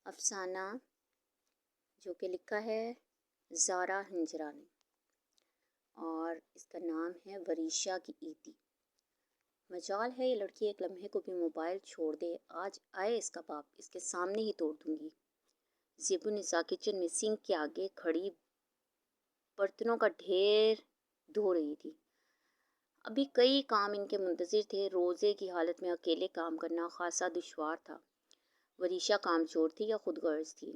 افسانہ جو کہ لکھا ہے زارا ہنجرا نے، اور اس کا نام ہے وریشا کی عیدی۔ مجال ہے یہ لڑکی ایک لمحے کو بھی موبائل چھوڑ دے، آج آئے اس کا باپ، اس کے سامنے ہی توڑ دوں گی۔ زیب النساء کچن میں سنک کے آگے کھڑی برتنوں کا ڈھیر دھو رہی تھی۔ ابھی کئی کام ان کے منتظر تھے۔ روزے کی حالت میں اکیلے کام کرنا خاصا دشوار تھا۔ وریشا کام چور تھی یا خود غرض تھی؟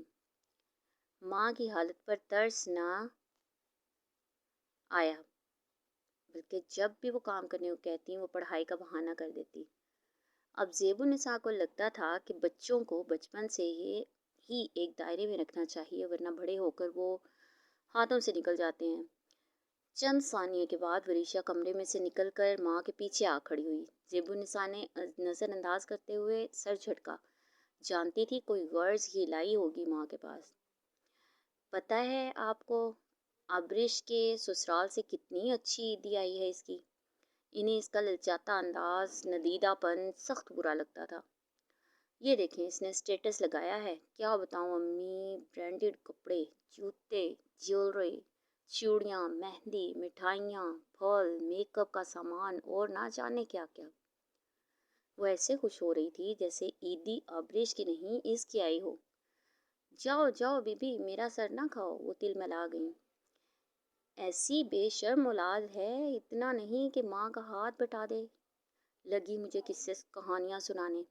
ماں کی حالت پر ترس نہ آیا، بلکہ جب بھی وہ کام کرنے کو کہتی وہ پڑھائی کا بہانہ کر دیتی۔ اب زیب النساء کو لگتا تھا کہ بچوں کو بچپن سے ہی ایک دائرے میں رکھنا چاہیے، ورنہ بڑے ہو کر وہ ہاتھوں سے نکل جاتے ہیں۔ چند ثانیے کے بعد وریشا کمرے میں سے نکل کر ماں کے پیچھے آ کھڑی ہوئی۔ زیب النساء نے نظر انداز کرتے ہوئے سر جھٹکا۔ جانتی تھی کوئی غرض ہی لائی ہوگی ماں کے پاس۔ پتہ ہے آپ کو آبرش کے سسرال سے کتنی اچھی عیدی آئی ہے اس کی؟ انہیں اس کا للچاتا انداز، ندیدہ پن سخت برا لگتا تھا۔ یہ دیکھیں اس نے اسٹیٹس لگایا ہے، کیا بتاؤں امی، برانڈڈ کپڑے، جوتے، جیولری، چوڑیاں، مہندی، مٹھائیاں، پھل، میک اپ کا سامان اور نہ جانے کیا کیا۔ وہ ایسے خوش ہو رہی تھی جیسے عیدی آبریش کی نہیں اس کی آئی ہو۔ جاؤ جاؤ بی بی، میرا سر نہ کھاؤ، وہ تل ملا گئیں۔ ایسی بے شرم اولاد ہے، اتنا نہیں کہ ماں کا ہاتھ بٹا دے۔ لگی مجھے قصے کہانیاں سنانے،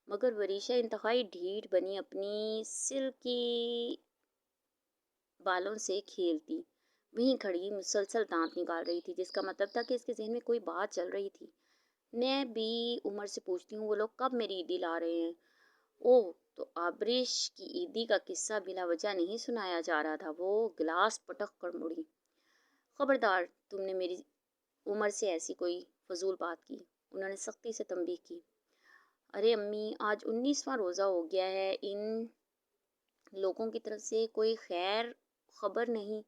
مگر وریشا انتہائی ڈھیٹ بنی اپنی سلکی بالوں سے کھیلتی وہیں کھڑی مسلسل دانت نکال رہی تھی، جس کا مطلب تھا کہ اس کے ذہن میں کوئی بات چل رہی تھی۔ میں بھی عمر سے پوچھتی ہوں وہ لوگ کب میری عیدی لا رہے ہیں؟ اوہ، تو آبریش کی عیدی کا قصہ بلا وجہ نہیں سنایا جا رہا تھا۔ وہ گلاس پٹک کر مڑی۔ خبردار، تم نے میری عمر سے ایسی کوئی فضول بات کی، انہوں نے سختی سے تنبیہ کی۔ ارے امی، آج 19واں روزہ ہو گیا ہے، ان لوگوں کی طرف سے کوئی خیر خبر نہیں۔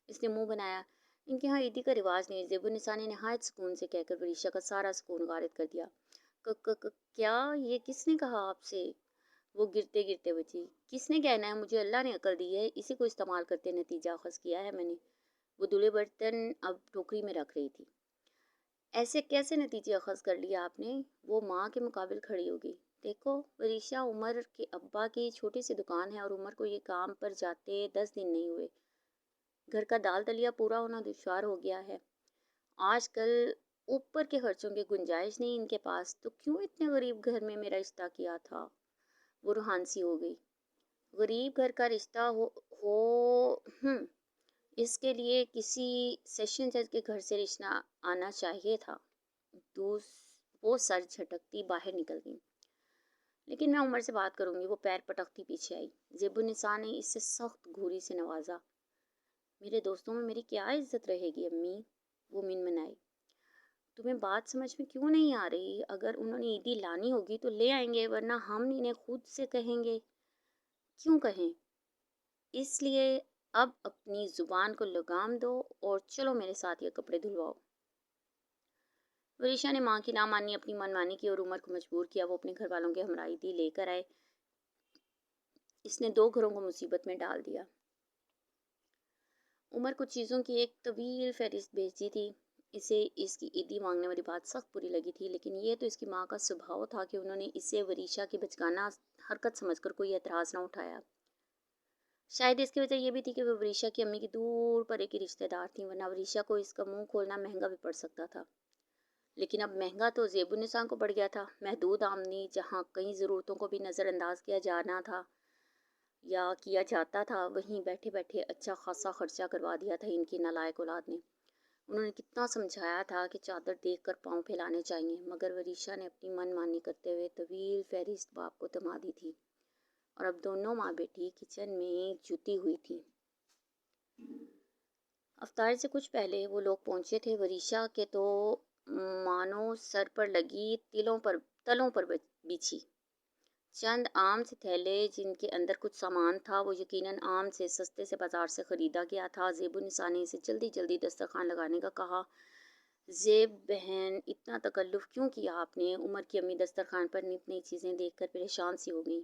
اس نے منہ بنایا۔ ان کے ہاں عیدی کا رواج نہیں۔ زیب النساء نے نہایت سکون سے کہہ کر وریشا کا سارا سکون غارت کر دیا۔ کیا یہ کس نے کہا آپ سے؟ وہ گرتے گرتے بچی۔ کس نے کہنا ہے، مجھے اللہ نے عقل دی ہے، اسی کو استعمال کرتے نتیجہ اخذ کیا ہے میں نے۔ وہ دھلے برتن اب ٹوکری میں رکھ رہی تھی۔ ایسے کیسے نتیجے اخذ کر لیا آپ نے؟ وہ ماں کے مقابل کھڑی ہوگی۔ دیکھو وریشا، عمر کے ابا کی چھوٹی سی دکان ہے اور عمر کو یہ کام پر جاتے 10 دن نہیں ہوئے۔ گھر کا دال دلیا پورا ہونا دشوار ہو گیا ہے۔ آج کل اوپر کے خرچوں کی گنجائش نہیں ان کے پاس، تو کیوں اتنے غریب گھر میں میرا رشتہ کیا تھا؟ وہ روحانسی ہو گئی۔ غریب گھر کا رشتہ اس کے لیے کسی سیشن جج کے گھر سے رشتہ آنا چاہیے تھا۔ وہ سر جھٹکتی باہر نکل گئی۔ لیکن میں عمر سے بات کروں گی۔ وہ پیر پٹکتی پیچھے آئی۔ زیب النساء نے اس سے سخت گھوری سے نوازا۔ میرے دوستوں میں میری کیا عزت رہے گی امی؟ وہ منمنائی۔ تمہیں بات سمجھ میں کیوں نہیں آ رہی؟ اگر انہوں نے عیدی لانی ہوگی تو لے آئیں گے، ورنہ ہم انہیں خود سے کہیں گے۔ کیوں کہیں؟ اس لیے اب اپنی زبان کو لگام دو اور چلو میرے ساتھ یہ کپڑے دھلواؤ۔ وریشا نے ماں کی نہ مانی اپنی من مانی کی اور عمر کو مجبور کیا وہ اپنے گھر والوں کے ہمراہ عیدی لے کر آئے۔ اس نے 2 گھروں کو مصیبت میں ڈال دیا۔ عمر کو چیزوں کی ایک طویل فہرست بھیجی تھی۔ اسے اس کی عیدی مانگنے والی بات سخت بری لگی تھی، لیکن یہ تو اس کی ماں کا سبھاؤ تھا کہ انہوں نے اسے وریشا کی بچگانہ حرکت سمجھ کر کوئی اعتراض نہ اٹھایا۔ شاید اس کی وجہ یہ بھی تھی کہ وہ وریشا کی امی کی دور پرے کی رشتہ دار تھیں، ورنہ وریشا کو اس کا منہ کھولنا مہنگا بھی پڑ سکتا تھا۔ لیکن اب مہنگا تو زیب النساء کو پڑ گیا تھا۔ محدود آمدنی، جہاں کئی ضرورتوں کو بھی نظر انداز کیا جانا تھا یا کیا جاتا تھا، وہیں بیٹھے بیٹھے اچھا خاصا خرچہ کروا دیا تھا ان کی نالائق اولاد نے۔ انہوں نے کتنا سمجھایا تھا کہ چادر دیکھ کر پاؤں پھیلانے چاہیے، مگر وریشا نے اپنی من مانی کرتے ہوئے طویل فہرست باپ کو تما دی تھی، اور اب دونوں ماں بیٹی کچن میں جتی ہوئی تھیں۔ افطار سے کچھ پہلے وہ لوگ پہنچے تھے۔ وریشا کے تو مانو سر پر لگی تلوں پر بچھی۔ چند آم سے تھیلے جن کے اندر کچھ سامان تھا، وہ یقیناً آم سے سستے سے بازار سے خریدا گیا تھا۔ زیب النساء نے اسے جلدی جلدی دسترخوان لگانے کا کہا۔ زیب بہن، اتنا تکلف کیوں کیا آپ نے؟ عمر کی امی دسترخوان پر نت نئی چیزیں دیکھ کر پریشان سی ہو گئیں۔